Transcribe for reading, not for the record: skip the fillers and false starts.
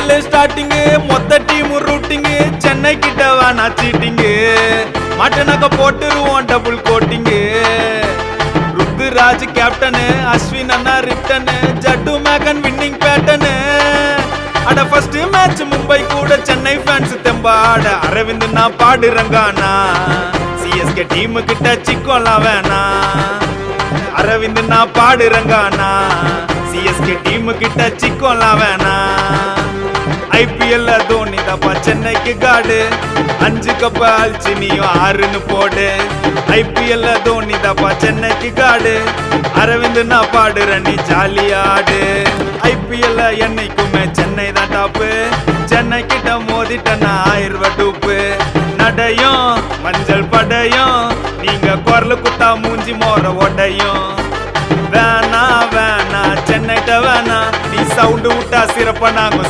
IPL starting மொத்த team rooting Chennai கிட்ட வேணா சீட்டிங் மாட்டனக்க போட்டுருவோம் double coating Ruturaj captain Ashwin அண்ணா ரிட்டன் ஜட்டு மேகன் வின்னிங் பேட்டன் அட ஃபர்ஸ்ட் மேட்ச் மும்பை கூட சென்னை ஃபேன்ஸ் தெம்பாட அரவிந்த் நான் பாடுறங்கானா CSK டீம் கிட்ட சிக்கோலாம் வேணா அரவிந்த் நான் பாடுறங்கானா CSK டீம் கிட்ட சிக்கோலாம் வேணா IPL தோனி தப்பா சென்னைக்கு காடு 5 கப் அழிச்சு நீயும் 6ன்னு போடு IPL தோனி தப்பா சென்னைக்கு காடு அரவிந்த் நான் பாடுற நீ ஜாலியாடு IPL என்னைக்குமே சென்னை தான் டாப்பு சென்னை கிட்ட மோதிட்டனா 1000 ரூபாய் டூப்பு நடையும் மஞ்சள் படையும் நீங்க குரல் குத்தா மூஞ்சி மோர உடையும் வேணா வேணா சென்னைட்ட வேணா நீ சவுண்டு விட்டா சிறப்பா நாங்க